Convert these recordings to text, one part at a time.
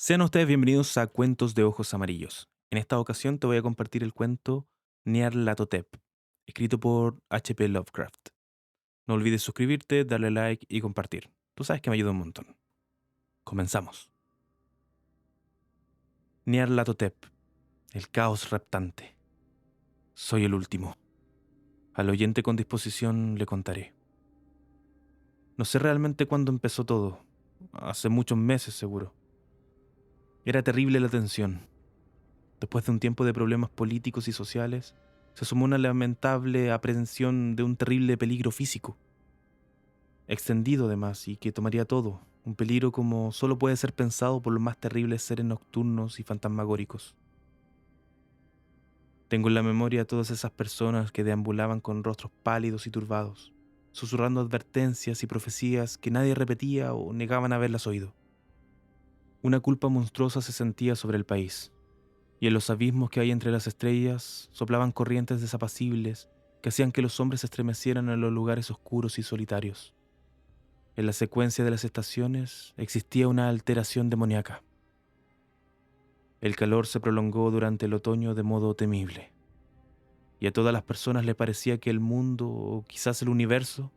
Sean ustedes bienvenidos a Cuentos de Ojos Amarillos. En esta ocasión te voy a compartir el cuento Nyarlathotep, escrito por H. P. Lovecraft. No olvides suscribirte, darle like y compartir. Tú sabes que me ayuda un montón. Comenzamos. Nyarlathotep, el caos reptante. Soy el último. Al oyente con disposición le contaré. No sé realmente cuándo empezó todo. Hace muchos meses seguro. Era terrible la tensión. Después de un tiempo de problemas políticos y sociales, se sumó una lamentable aprehensión de un terrible peligro físico, extendido además y que tomaría todo, un peligro como solo puede ser pensado por los más terribles seres nocturnos y fantasmagóricos. Tengo en la memoria a todas esas personas que deambulaban con rostros pálidos y turbados, susurrando advertencias y profecías que nadie repetía o negaban haberlas oído. Una culpa monstruosa se sentía sobre el país, y en los abismos que hay entre las estrellas soplaban corrientes desapacibles que hacían que los hombres se estremecieran en los lugares oscuros y solitarios. En la secuencia de las estaciones existía una alteración demoníaca. El calor se prolongó durante el otoño de modo temible, y a todas las personas le parecía que el mundo, o quizás el universo,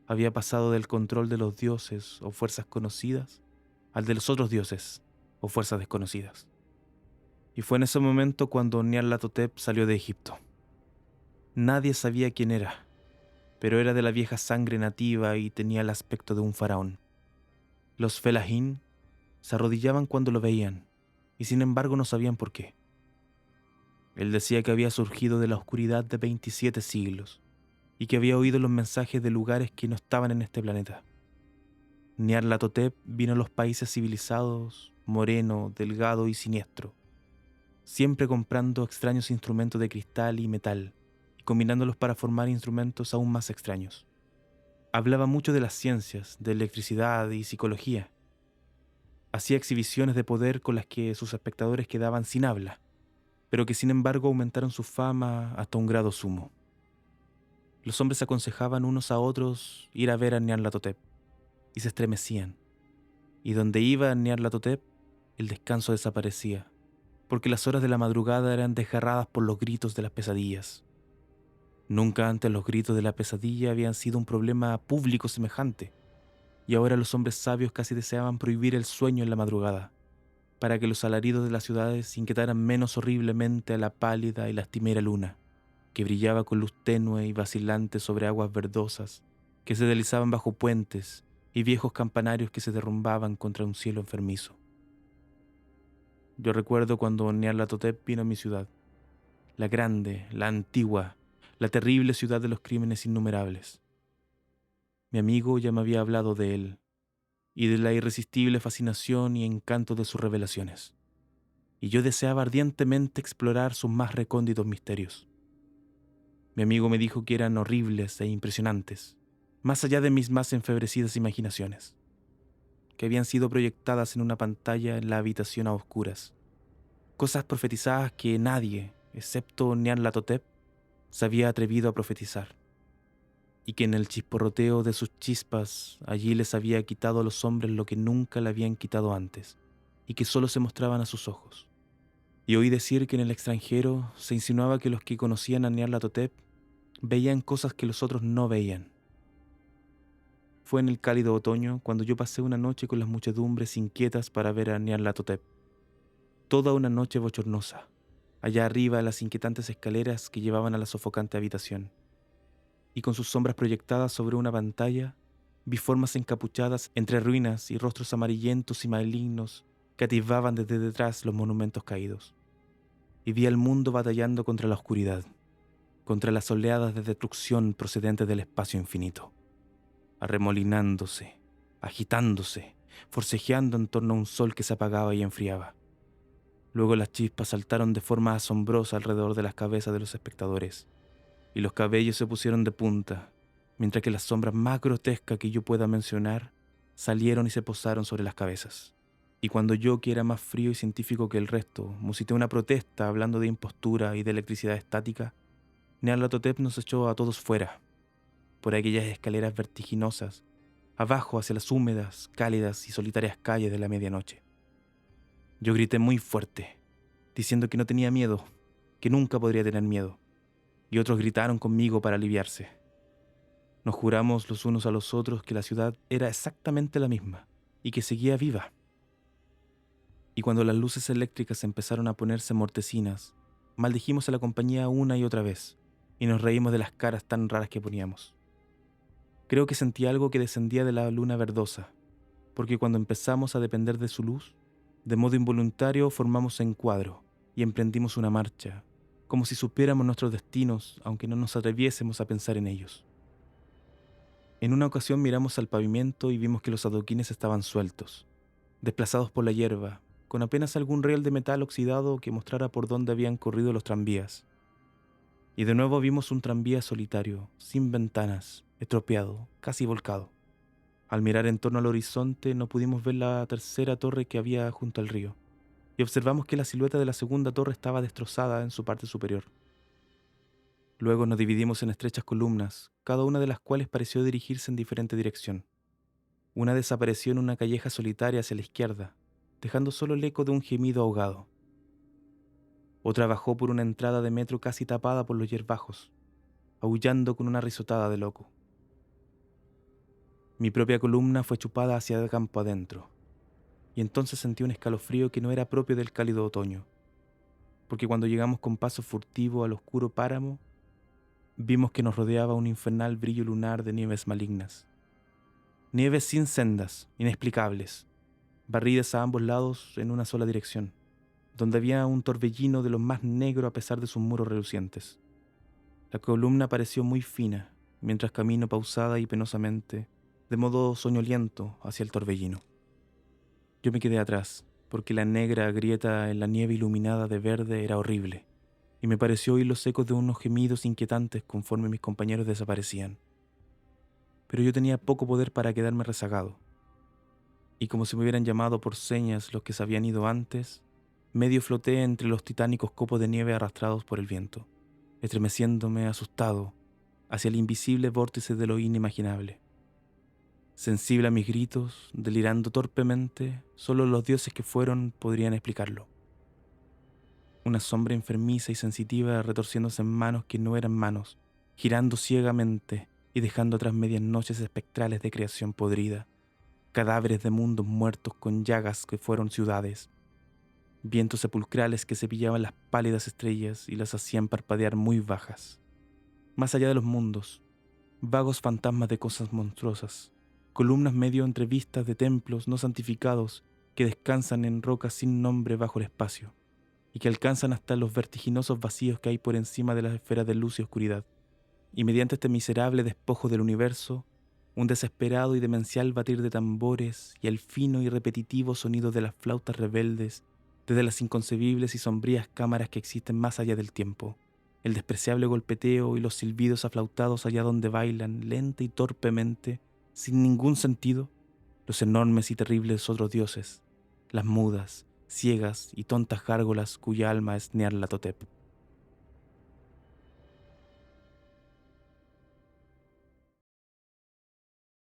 había pasado del control de los dioses o fuerzas conocidas al de los otros dioses o fuerzas desconocidas. Y fue en ese momento cuando Nyarlathotep salió de Egipto. Nadie sabía quién era, pero era de la vieja sangre nativa y tenía el aspecto de un faraón. Los fellahin se arrodillaban cuando lo veían, y sin embargo no sabían por qué. Él decía que había surgido de la oscuridad de 27 siglos, y que había oído los mensajes de lugares que no estaban en este planeta. Nyarlathotep vino a los países civilizados, moreno, delgado y siniestro, siempre comprando extraños instrumentos de cristal y metal, y combinándolos para formar instrumentos aún más extraños. Hablaba mucho de las ciencias, de electricidad y psicología. Hacía exhibiciones de poder con las que sus espectadores quedaban sin habla, pero que sin embargo aumentaron su fama hasta un grado sumo. Los hombres aconsejaban unos a otros ir a ver a Nyarlathotep, y se estremecían. Y donde iba Nyarlathotep, el descanso desaparecía, porque las horas de la madrugada eran desgarradas por los gritos de las pesadillas. Nunca antes los gritos de la pesadilla habían sido un problema público semejante, y ahora los hombres sabios casi deseaban prohibir el sueño en la madrugada, para que los alaridos de las ciudades inquietaran menos horriblemente a la pálida y lastimera luna, que brillaba con luz tenue y vacilante sobre aguas verdosas, que se deslizaban bajo puentes y viejos campanarios que se derrumbaban contra un cielo enfermizo. Yo recuerdo cuando Nyarlathotep vino a mi ciudad, la grande, la antigua, la terrible ciudad de los crímenes innumerables. Mi amigo ya me había hablado de él, y de la irresistible fascinación y encanto de sus revelaciones, y yo deseaba ardientemente explorar sus más recónditos misterios. Mi amigo me dijo que eran horribles e impresionantes, más allá de mis más enfebrecidas imaginaciones, que habían sido proyectadas en una pantalla en la habitación a oscuras, cosas profetizadas que nadie, excepto Nyarlathotep, se había atrevido a profetizar, y que en el chisporroteo de sus chispas allí les había quitado a los hombres lo que nunca le habían quitado antes, y que solo se mostraban a sus ojos. Y oí decir que en el extranjero se insinuaba que los que conocían a Nyarlathotep veían cosas que los otros no veían. Fue en el cálido otoño cuando yo pasé una noche con las muchedumbres inquietas para ver a Nyarlathotep. Toda una noche bochornosa, allá arriba en las inquietantes escaleras que llevaban a la sofocante habitación. Y con sus sombras proyectadas sobre una pantalla, vi formas encapuchadas entre ruinas y rostros amarillentos y malignos que atisbaban desde detrás los monumentos caídos. Y vi al mundo batallando contra la oscuridad, contra las oleadas de destrucción procedentes del espacio infinito, arremolinándose, agitándose, forcejeando en torno a un sol que se apagaba y enfriaba. Luego las chispas saltaron de forma asombrosa alrededor de las cabezas de los espectadores, y los cabellos se pusieron de punta, mientras que las sombras más grotescas que yo pueda mencionar salieron y se posaron sobre las cabezas. Y cuando yo, que era más frío y científico que el resto, musité una protesta hablando de impostura y de electricidad estática, Nyarlathotep nos echó a todos fuera, por aquellas escaleras vertiginosas, abajo hacia las húmedas, cálidas y solitarias calles de la medianoche. Yo grité muy fuerte, diciendo que no tenía miedo, que nunca podría tener miedo, y otros gritaron conmigo para aliviarse. Nos juramos los unos a los otros que la ciudad era exactamente la misma y que seguía viva. Y cuando las luces eléctricas empezaron a ponerse mortecinas, maldijimos a la compañía una y otra vez, y nos reímos de las caras tan raras que poníamos. Creo que sentí algo que descendía de la luna verdosa, porque cuando empezamos a depender de su luz, de modo involuntario formamos encuadro y emprendimos una marcha, como si supiéramos nuestros destinos, aunque no nos atreviésemos a pensar en ellos. En una ocasión miramos al pavimento y vimos que los adoquines estaban sueltos, desplazados por la hierba, con apenas algún riel de metal oxidado que mostrara por dónde habían corrido los tranvías. Y de nuevo vimos un tranvía solitario, sin ventanas, estropeado, casi volcado. Al mirar en torno al horizonte no pudimos ver la tercera torre que había junto al río, y observamos que la silueta de la segunda torre estaba destrozada en su parte superior. Luego nos dividimos en estrechas columnas, cada una de las cuales pareció dirigirse en diferente dirección. Una desapareció en una calleja solitaria hacia la izquierda, dejando solo el eco de un gemido ahogado. Otra bajó por una entrada de metro casi tapada por los hierbajos, aullando con una risotada de loco. Mi propia columna fue chupada hacia el campo adentro, y entonces sentí un escalofrío que no era propio del cálido otoño, porque cuando llegamos con paso furtivo al oscuro páramo, vimos que nos rodeaba un infernal brillo lunar de nieves malignas. Nieves sin sendas, inexplicables, barridas a ambos lados en una sola dirección, donde había un torbellino de lo más negro a pesar de sus muros relucientes. La columna pareció muy fina, mientras camino pausada y penosamente, de modo soñoliento hacia el torbellino. Yo me quedé atrás, porque la negra grieta en la nieve iluminada de verde era horrible, y me pareció oír los ecos de unos gemidos inquietantes conforme mis compañeros desaparecían. Pero yo tenía poco poder para quedarme rezagado, y como si me hubieran llamado por señas los que se habían ido antes, medio floté entre los titánicos copos de nieve arrastrados por el viento, estremeciéndome asustado hacia el invisible vórtice de lo inimaginable. Sensible a mis gritos, delirando torpemente, solo los dioses que fueron podrían explicarlo. Una sombra enfermiza y sensitiva retorciéndose en manos que no eran manos, girando ciegamente y dejando atrás medias noches espectrales de creación podrida, cadáveres de mundos muertos con llagas que fueron ciudades, vientos sepulcrales que cepillaban las pálidas estrellas y las hacían parpadear muy bajas. Más allá de los mundos, vagos fantasmas de cosas monstruosas, columnas medio entrevistas de templos no santificados que descansan en rocas sin nombre bajo el espacio y que alcanzan hasta los vertiginosos vacíos que hay por encima de las esferas de luz y oscuridad. Y mediante este miserable despojo del universo, un desesperado y demencial batir de tambores y el fino y repetitivo sonido de las flautas rebeldes desde las inconcebibles y sombrías cámaras que existen más allá del tiempo, el despreciable golpeteo y los silbidos aflautados allá donde bailan lenta y torpemente, sin ningún sentido, los enormes y terribles otros dioses, las mudas, ciegas y tontas gárgolas cuya alma es Nyarlathotep.